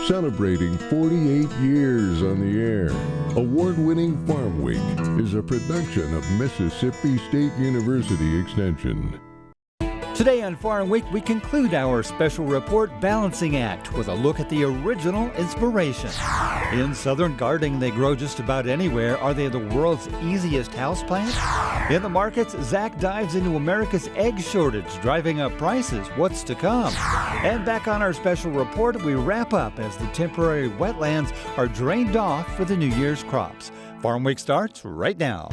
celebrating 48 years on the air. Award-winning Farm Week is a production of Mississippi State University Extension. Today on Farm Week, we conclude our special report Balancing Act with a look at the original inspiration. In southern gardening, they grow just about anywhere. Are they the world's easiest houseplant? In the markets, Zach dives into America's egg shortage, driving up prices. What's to come? And back on our special report, we wrap up as the temporary wetlands are drained off for the New Year's crops. Farm Week starts right now.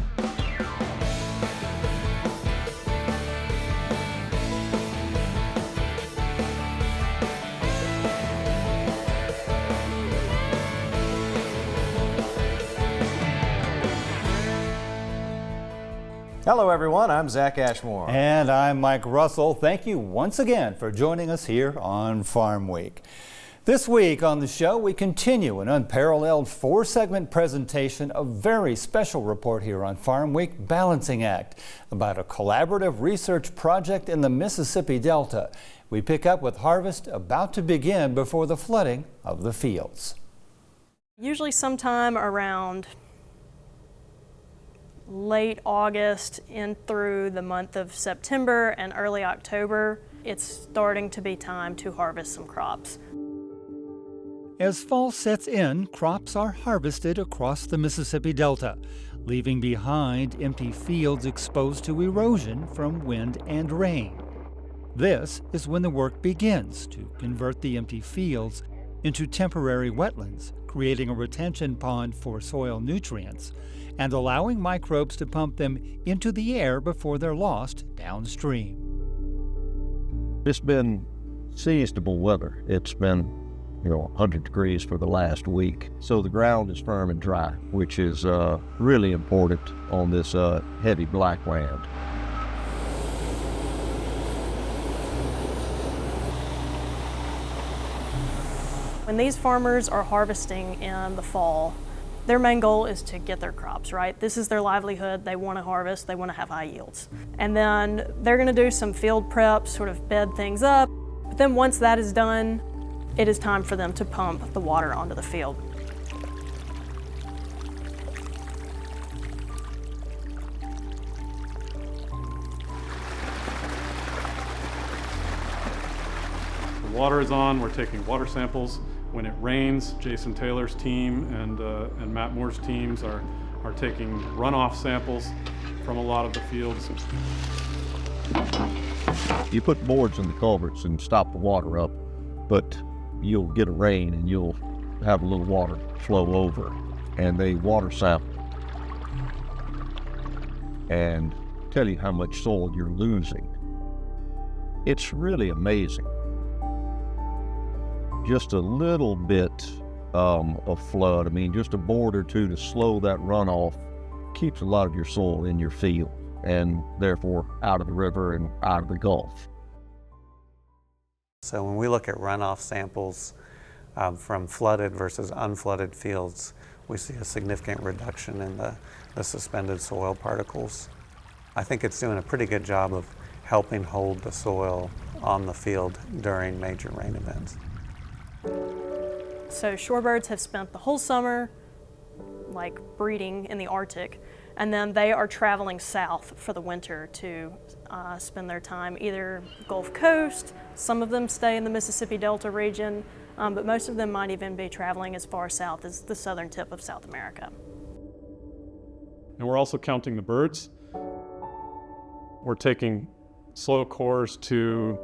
Hello everyone, I'm Zach Ashmore. And I'm Mike Russell. Thank you once again for joining us here on Farm Week. This week on the show, we continue an unparalleled 4-segment presentation, a very special report here on Farm Week, Balancing Act, about a collaborative research project in the Mississippi Delta. We pick up with harvest about to begin before the flooding of the fields. Usually sometime around late August in through the month of September and early October, it's starting to be time to harvest some crops. As fall sets in, crops are harvested across the Mississippi Delta, leaving behind empty fields exposed to erosion from wind and rain. This is when the work begins to convert the empty fields into temporary wetlands, creating a retention pond for soil nutrients and allowing microbes to pump them into the air before they're lost downstream. It's been seasonable weather. It's been, 100 degrees for the last week. So the ground is firm and dry, which is really important on this heavy black land. When these farmers are harvesting in the fall, their main goal is to get their crops, right? This is their livelihood. They want to harvest, they want to have high yields. And then they're going to do some field prep, sort of bed things up. But then once that is done, it is time for them to pump the water onto the field. The water is on, we're taking water samples. When it rains, Jason Taylor's team and Matt Moore's teams are taking runoff samples from a lot of the fields. You put boards in the culverts and stop the water up, but you'll get a rain and you'll have a little water flow over, and they water sample and tell you how much soil you're losing. It's really amazing. Just a little bit of flood, just a board or two to slow that runoff keeps a lot of your soil in your field and therefore out of the river and out of the Gulf. So when we look at runoff samples from flooded versus unflooded fields, we see a significant reduction in the suspended soil particles. I think it's doing a pretty good job of helping hold the soil on the field during major rain events. So shorebirds have spent the whole summer breeding in the Arctic, and then they are traveling south for the winter to spend their time either Gulf Coast, some of them stay in the Mississippi Delta region, but most of them might even be traveling as far south as the southern tip of South America. And we're also counting the birds. We're taking soil cores to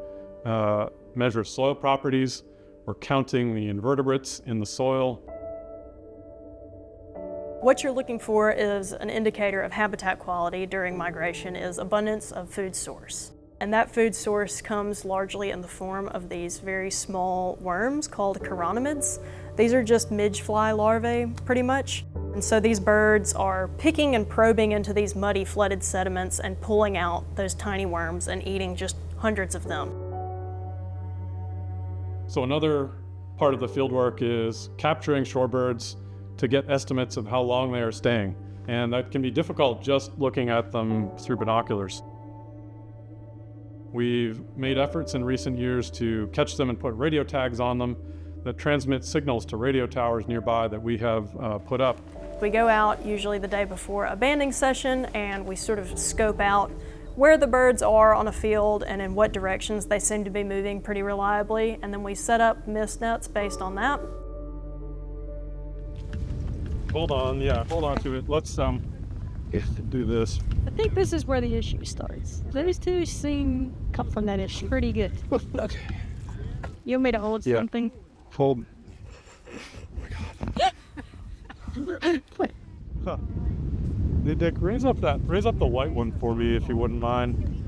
measure soil properties. We're counting the invertebrates in the soil. What you're looking for is an indicator of habitat quality during migration is abundance of food source. And that food source comes largely in the form of these very small worms called chironomids. These are just midge fly larvae, pretty much. And so these birds are picking and probing into these muddy flooded sediments and pulling out those tiny worms and eating just hundreds of them. So another part of the fieldwork is capturing shorebirds to get estimates of how long they are staying. And that can be difficult just looking at them through binoculars. We've made efforts in recent years to catch them and put radio tags on them that transmit signals to radio towers nearby that we have put up. We go out usually the day before a banding session and we sort of scope out where the birds are on a field and in what directions they seem to be moving pretty reliably, and then we set up mist nets based on that. Hold on to it. Let's do this. I think this is where the issue starts. Those two seem come from that issue pretty good. Okay. You want me to hold something? Hold. Huh. Hey Dick, raise up the white one for me if you wouldn't mind.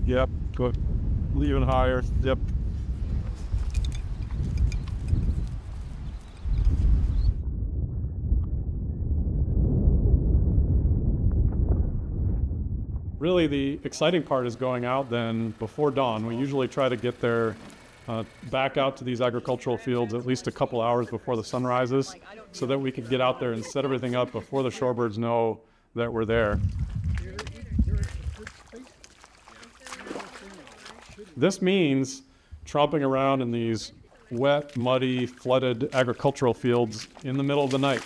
Yep, good. Even higher. Yep. Really, the exciting part is going out then before dawn. We usually try to get there back out to these agricultural fields at least a couple hours before the sun rises so that we can get out there and set everything up before the shorebirds know that we're there. This means tromping around in these wet, muddy, flooded agricultural fields in the middle of the night.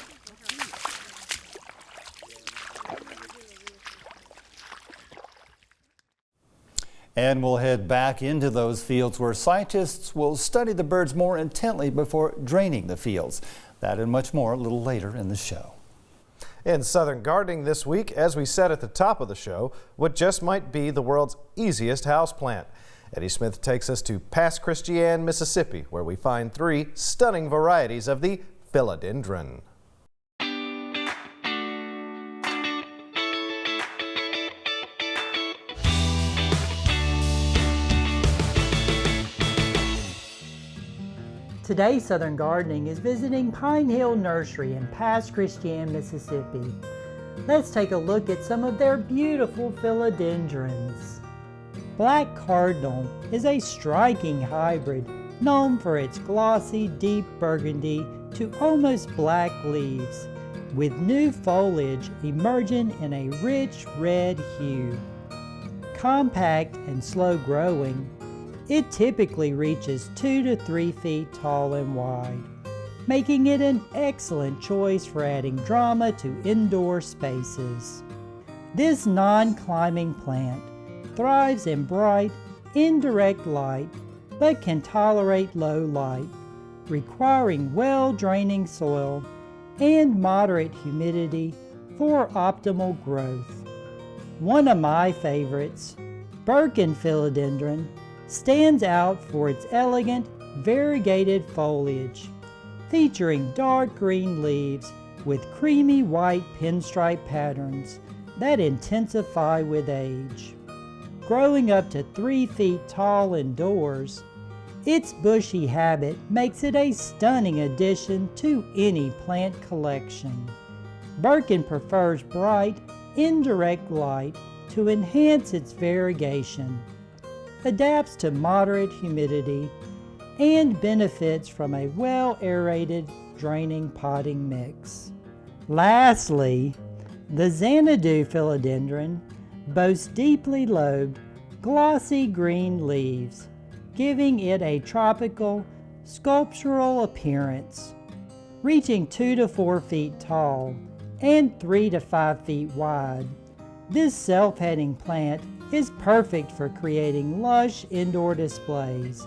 And we'll head back into those fields where scientists will study the birds more intently before draining the fields. That and much more a little later in the show. In Southern Gardening this week, as we said at the top of the show, what just might be the world's easiest houseplant. Eddie Smith takes us to Pass Christian, Mississippi, where we find 3 stunning varieties of the philodendron. Today, Southern Gardening is visiting Pine Hill Nursery in Pass Christian, Mississippi. Let's take a look at some of their beautiful philodendrons. Black Cardinal is a striking hybrid known for its glossy, deep burgundy to almost black leaves, with new foliage emerging in a rich red hue. Compact and slow growing, it typically reaches 2 to 3 feet tall and wide, making it an excellent choice for adding drama to indoor spaces. This non-climbing plant thrives in bright, indirect light, but can tolerate low light, requiring well-draining soil and moderate humidity for optimal growth. One of my favorites, Birkin philodendron, stands out for its elegant, variegated foliage, featuring dark green leaves with creamy white pinstripe patterns that intensify with age. Growing up to 3 feet tall indoors, its bushy habit makes it a stunning addition to any plant collection. Birkin prefers bright, indirect light to enhance its variegation, adapts to moderate humidity, and benefits from a well-aerated draining potting mix. Lastly, the Xanadu philodendron boasts deeply lobed, glossy green leaves, giving it a tropical, sculptural appearance. Reaching 2 to 4 feet tall and 3 to 5 feet wide, this self-heading plant is perfect for creating lush indoor displays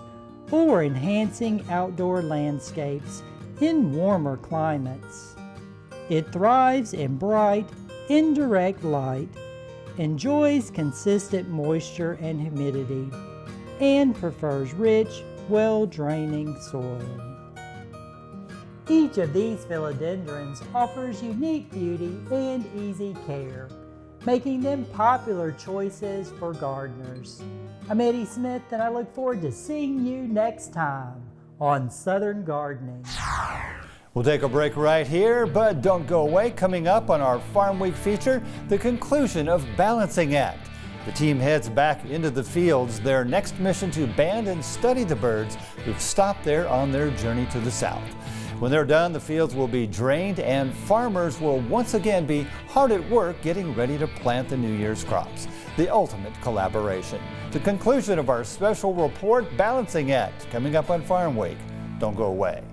or enhancing outdoor landscapes in warmer climates. It thrives in bright, indirect light, enjoys consistent moisture and humidity, and prefers rich, well-draining soil. Each of these philodendrons offers unique beauty and easy care, making them popular choices for gardeners. I'm Eddie Smith, and I look forward to seeing you next time on Southern Gardening. We'll take a break right here, but don't go away. Coming up on our Farm Week feature, the conclusion of Balancing Act. The team heads back into the fields, their next mission to band and study the birds who've stopped there on their journey to the south. When they're done, the fields will be drained and farmers will once again be hard at work getting ready to plant the New Year's crops. The ultimate collaboration. The conclusion of our special report, Balancing Act, coming up on Farm Week don't go away.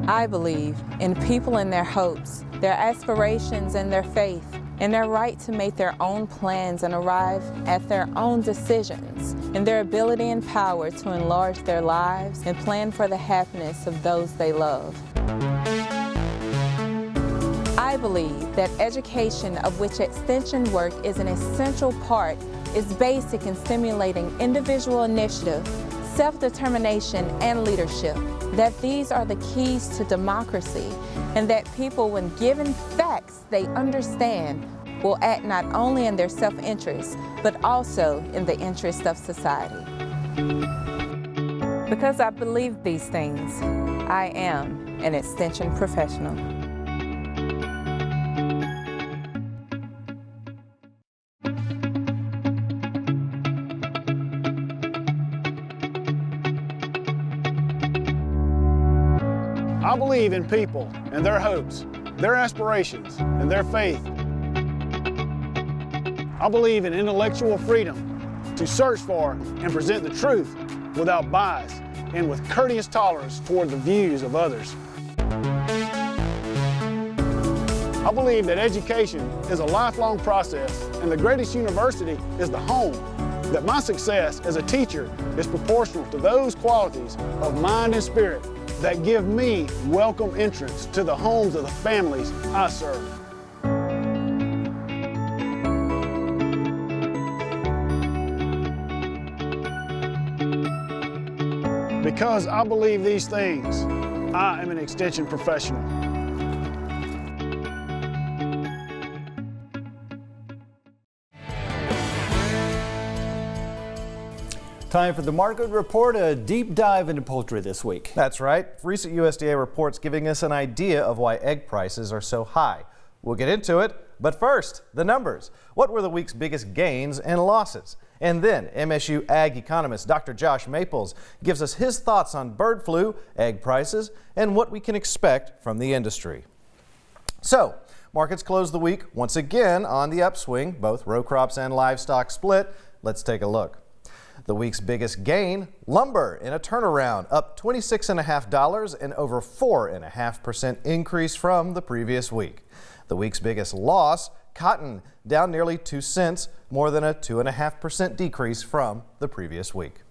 I believe in people and their hopes, their aspirations and their faith, and their right to make their own plans and arrive at their own decisions, and their ability and power to enlarge their lives and plan for the happiness of those they love. I believe that education, of which extension work is an essential part, is basic in stimulating individual initiative, self-determination, and leadership. That these are the keys to democracy, and that people, when given facts they understand, will act not only in their self-interest, but also in the interest of society. Because I believe these things, I am an extension professional. I believe in people and their hopes, their aspirations, and their faith. I believe in intellectual freedom to search for and present the truth without bias and with courteous tolerance toward the views of others. I believe that education is a lifelong process, and the greatest university is the home. That my success as a teacher is proportional to those qualities of mind and spirit that give me welcome entrance to the homes of the families I serve. Because I believe these things, I am an extension professional. Time for the market report, a deep dive into poultry this week. That's right. Recent USDA reports giving us an idea of why egg prices are so high. We'll get into it, but first, the numbers. What were the week's biggest gains and losses? And then MSU ag economist Dr. Josh Maples gives us his thoughts on bird flu, egg prices, and what we can expect from the industry. So, markets closed the week once again on the upswing, both row crops and livestock split. Let's take a look. The week's biggest gain, lumber in a turnaround, up $26.50 and over 4.5% increase from the previous week. The week's biggest loss, cotton, down nearly 2 cents, more than a 2.5% decrease from the previous week.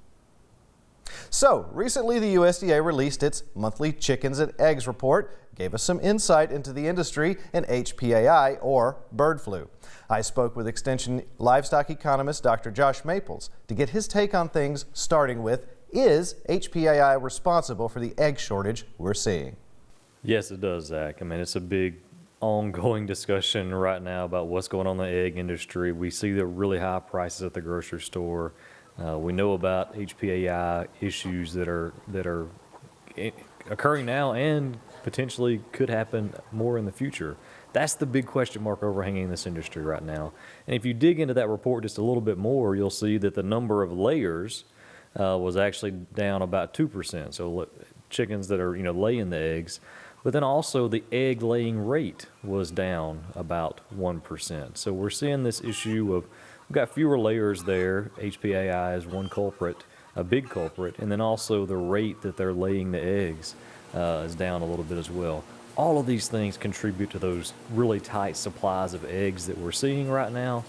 So, recently the USDA released its monthly chickens and eggs report, gave us some insight into the industry and HPAI, or bird flu. I spoke with Extension livestock economist Dr. Josh Maples to get his take on things, starting with, is HPAI responsible for the egg shortage we're seeing? Yes, it does, Zach. I mean, it's a big ongoing discussion right now about what's going on in the egg industry. We see the really high prices at the grocery store. We know about HPAI issues that are occurring now and potentially could happen more in the future. That's the big question mark overhanging this industry right now. And if you dig into that report just a little bit more, you'll see that the number of layers was actually down about 2%. So chickens that are laying the eggs, but then also the egg laying rate was down about 1%. So we're seeing this issue of we've got fewer layers there. HPAI is one culprit, a big culprit, and then also the rate that they're laying the eggs is down a little bit as well. All of these things contribute to those really tight supplies of eggs that we're seeing right now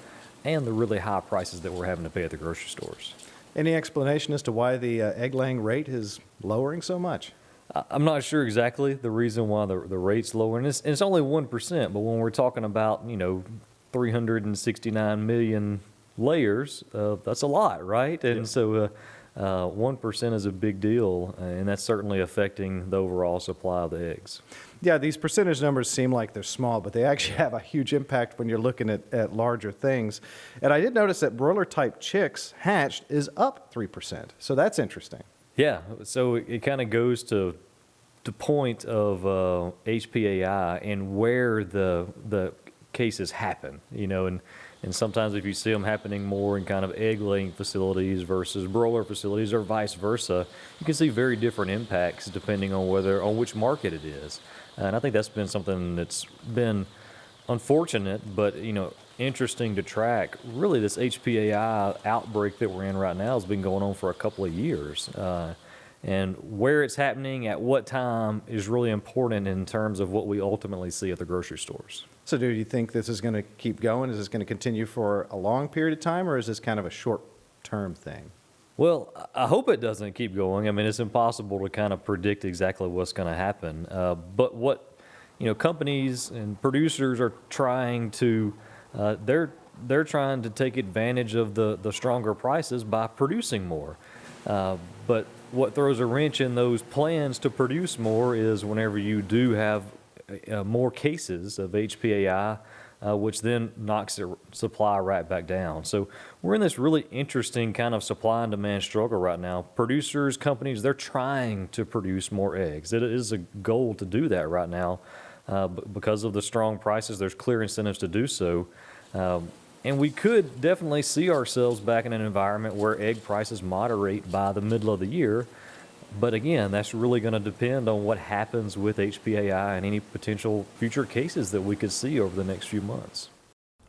and the really high prices that we're having to pay at the grocery stores. Any explanation as to why the egg laying rate is lowering so much? I'm not sure exactly the reason why the rate's lower, and it's only 1%, but when we're talking about 369 million layers, that's a lot, right? And so 1% is a big deal, and that's certainly affecting the overall supply of the eggs. Yeah, these percentage numbers seem like they're small, but they actually have a huge impact when you're looking at larger things. And I did notice that broiler type chicks hatched is up 3%, so that's interesting. Yeah, so it kind of goes to the point of HPAI and where the cases happen, and sometimes if you see them happening more in kind of egg-laying facilities versus broiler facilities or vice versa, you can see very different impacts depending on which market it is. And I think that's been something that's been unfortunate, but interesting to track. Really, this HPAI outbreak that we're in right now has been going on for a couple of years. And where it's happening at what time is really important in terms of what we ultimately see at the grocery stores. So do you think this is going to keep going? Is this going to continue for a long period of time, or is this kind of a short-term thing? Well, I hope it doesn't keep going. I mean, it's impossible to kind of predict exactly what's going to happen. But what companies and producers are trying to, they're trying to take advantage of the stronger prices by producing more. But what throws a wrench in those plans to produce more is whenever you do have more cases of HPAI, which then knocks the supply right back down. So we're in this really interesting kind of supply and demand struggle right now. Producers, companies, they're trying to produce more eggs. It is a goal to do that right now. Because of the strong prices, there's clear incentives to do so. And we could definitely see ourselves back in an environment where egg prices moderate by the middle of the year. But again, that's really going to depend on what happens with HPAI and any potential future cases that we could see over the next few months.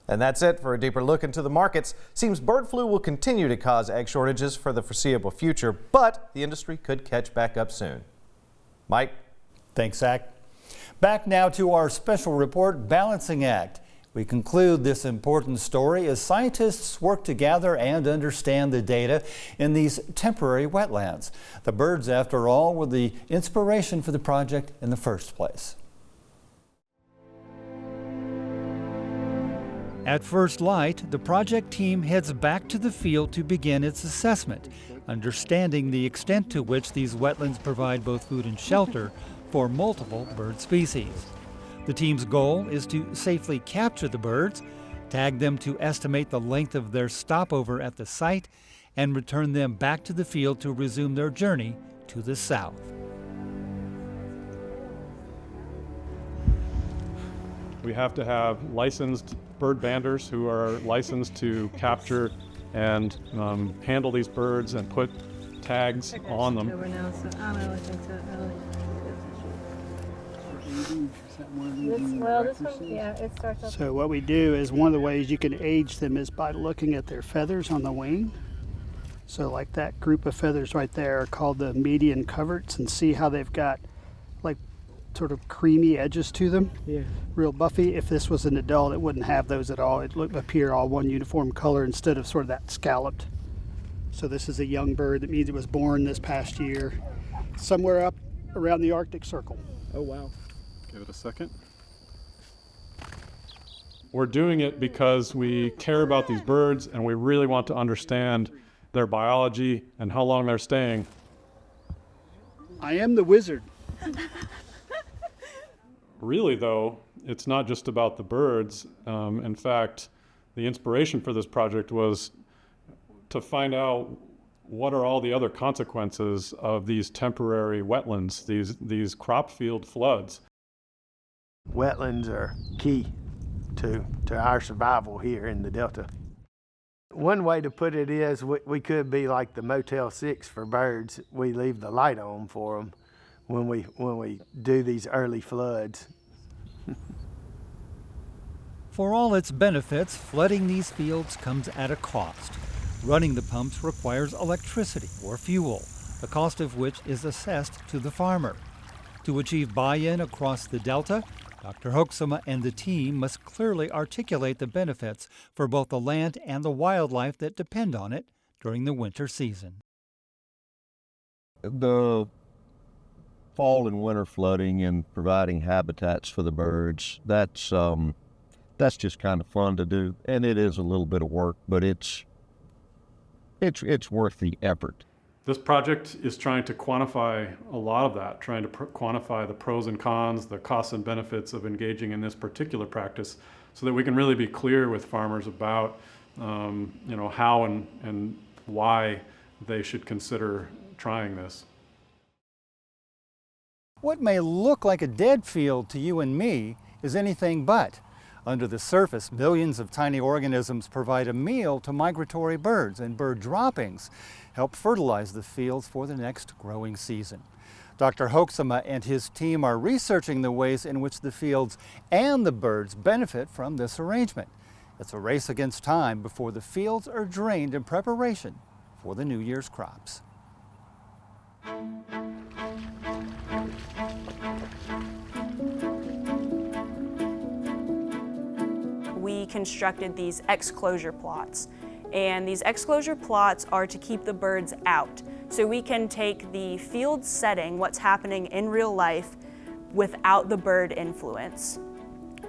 And that's it for a deeper look into the markets. Seems bird flu will continue to cause egg shortages for the foreseeable future, but the industry could catch back up soon. Mike? Thanks, Zach. Back now to our special report, Balancing Act. We conclude this important story as scientists work to gather and understand the data in these temporary wetlands. The birds, after all, were the inspiration for the project in the first place. At first light, the project team heads back to the field to begin its assessment, understanding the extent to which these wetlands provide both food and shelter for multiple bird species. The team's goal is to safely capture the birds, tag them to estimate the length of their stopover at the site, and return them back to the field to resume their journey to the south. We have to have licensed bird banders who are licensed to capture and handle these birds and put tags on them. So what we do is one of the ways you can age them is by looking at their feathers on the wing. So like that group of feathers right there are called the median coverts, and see how they've got like sort of creamy edges to them. Yeah. Real buffy. If this was an adult, it wouldn't have those at all. It would appear all one uniform color instead of sort of that scalloped. So this is a young bird. That means it was born this past year, somewhere up around the Arctic Circle. Oh, wow. Give it a second. We're doing it because we care about these birds and we really want to understand their biology and how long they're staying. I am the wizard. Really, though, it's not just about the birds. In fact, the inspiration for this project was to find out what are all the other consequences of these temporary wetlands, these crop field floods. Wetlands are key to our survival here in the Delta. One way to put it is we could be like the Motel 6 for birds. We leave the light on for them when we do these early floods. For all its benefits, flooding these fields comes at a cost. Running the pumps requires electricity or fuel, the cost of which is assessed to the farmer. To achieve buy-in across the Delta, Dr. Hoeksema and the team must clearly articulate the benefits for both the land and the wildlife that depend on it during the winter season. The fall and winter flooding and providing habitats for the birds, that's just kind of fun to do, and it is a little bit of work, but it's worth the effort. This project is trying to quantify a lot of that, trying to quantify the pros and cons, the costs and benefits of engaging in this particular practice, so that we can really be clear with farmers about how and why they should consider trying this. What may look like a dead field to you and me is anything but. Under the surface, millions of tiny organisms provide a meal to migratory birds, and bird droppings help fertilize the fields for the next growing season. Dr. Hoeksema and his team are researching the ways in which the fields and the birds benefit from this arrangement. It's a race against time before the fields are drained in preparation for the New Year's crops. We constructed these exclosure plots, and these exclosure plots are to keep the birds out. So we can take the field setting, what's happening in real life, without the bird influence,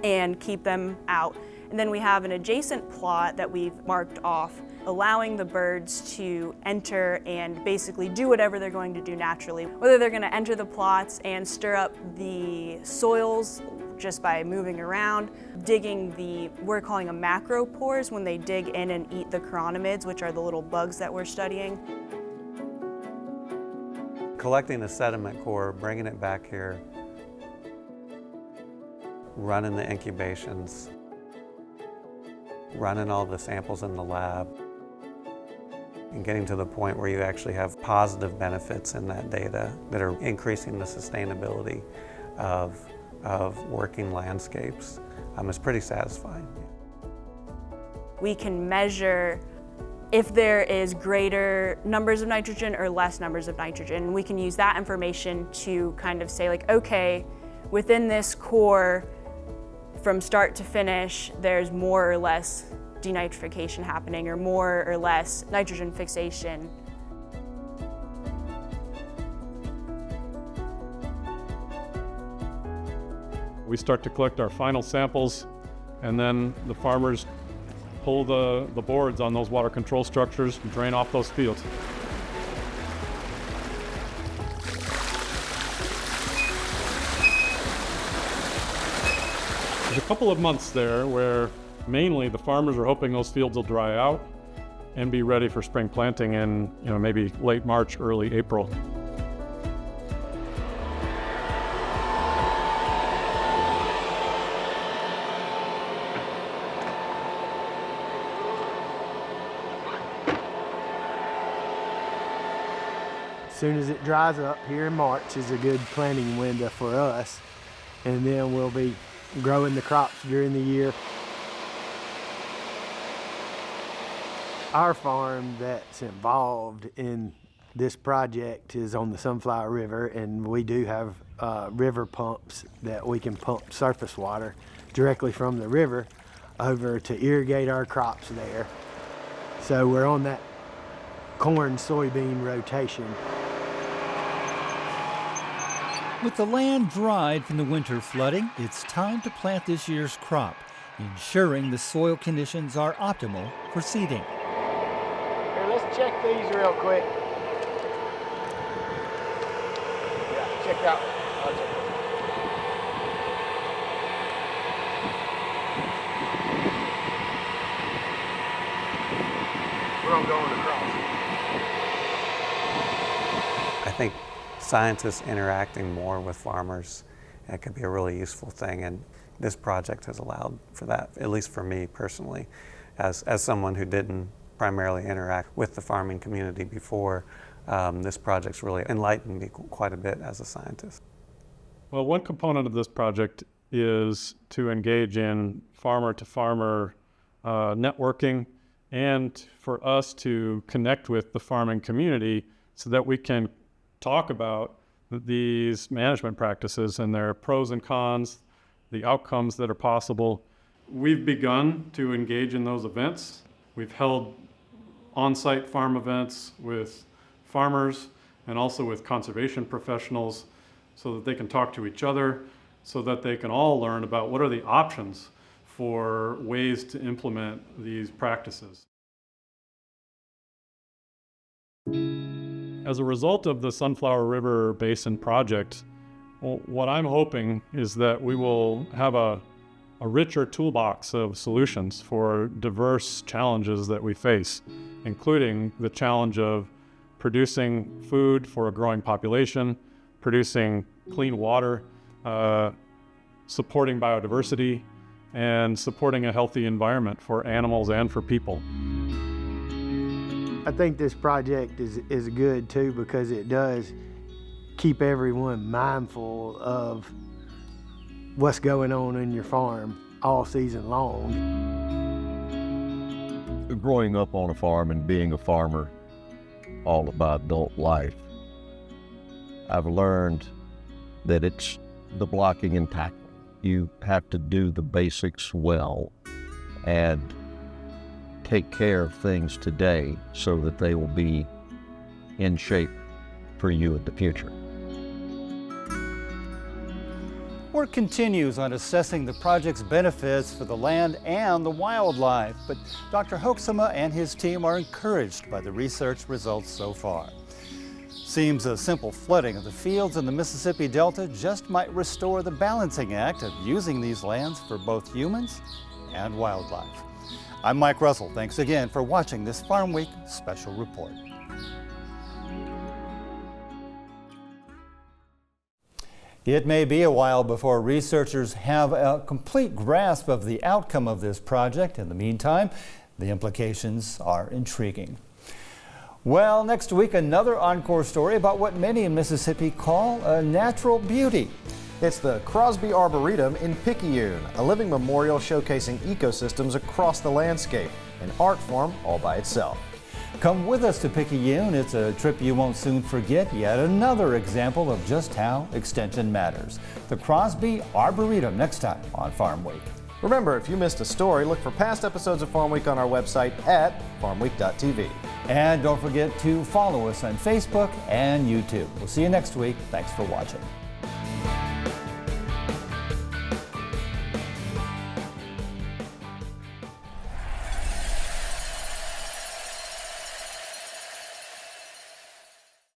and keep them out. And then we have an adjacent plot that we've marked off, allowing the birds to enter and basically do whatever they're going to do naturally. Whether they're going to enter the plots and stir up the soils just by moving around, digging we're calling them macropores, when they dig in and eat the chironomids, which are the little bugs that we're studying. Collecting the sediment core, bringing it back here, running the incubations, running all the samples in the lab, and getting to the point where you actually have positive benefits in that data that are increasing the sustainability of working landscapes is pretty satisfying. We can measure if there is greater numbers of nitrogen or less numbers of nitrogen. We can use that information to kind of say, like, okay, within this core, from start to finish, there's more or less denitrification happening, or more or less nitrogen fixation. We start to collect our final samples, and then the farmers pull the boards on those water control structures and drain off those fields. There's a couple of months there where mainly the farmers are hoping those fields will dry out and be ready for spring planting in, maybe late March, early April. As soon as it dries up here in March is a good planting window for us, and then we'll be growing the crops during the year. Our farm that's involved in this project is on the Sunflower River, and we do have river pumps that we can pump surface water directly from the river over to irrigate our crops there. So we're on that corn-soybean rotation. With the land dried from the winter flooding, it's time to plant this year's crop, ensuring the soil conditions are optimal for seeding. Here, let's check these real quick. Yeah, check out. I'll check this. We're gonna go on across. I think scientists interacting more with farmers, it could be a really useful thing, and this project has allowed for that, at least for me personally, as someone who didn't primarily interact with the farming community before. This project's really enlightened me quite a bit as a scientist. Well, one component of this project is to engage in farmer-to-farmer networking, and for us to connect with the farming community so that we can talk about these management practices and their pros and cons, the outcomes that are possible. We've begun to engage in those events. We've held on-site farm events with farmers and also with conservation professionals so that they can talk to each other, so that they can all learn about what are the options for ways to implement these practices. As a result of the Sunflower River Basin project, what I'm hoping is that we will have a richer toolbox of solutions for diverse challenges that we face, including the challenge of producing food for a growing population, producing clean water, supporting biodiversity, and supporting a healthy environment for animals and for people. I think this project is good too, because it does keep everyone mindful of what's going on in your farm all season long. Growing up on a farm and being a farmer all of my adult life, I've learned that it's the blocking and tackling. You have to do the basics well and take care of things today so that they will be in shape for you in the future. Work continues on assessing the project's benefits for the land and the wildlife, but Dr. Hoeksema and his team are encouraged by the research results so far. Seems a simple flooding of the fields in the Mississippi Delta just might restore the balancing act of using these lands for both humans and wildlife. I'm Mike Russell. Thanks again for watching this Farm Week special report. It may be a while before researchers have a complete grasp of the outcome of this project. In the meantime, the implications are intriguing. Well, next week, another encore story about what many in Mississippi call a natural beauty. It's the Crosby Arboretum in Picayune, a living memorial showcasing ecosystems across the landscape, an art form all by itself. Come with us to Picayune. It's a trip you won't soon forget. Yet another example of just how extension matters. The Crosby Arboretum next time on Farm Week. Remember, if you missed a story, look for past episodes of Farm Week on our website at farmweek.tv. And don't forget to follow us on Facebook and YouTube. We'll see you next week. Thanks for watching.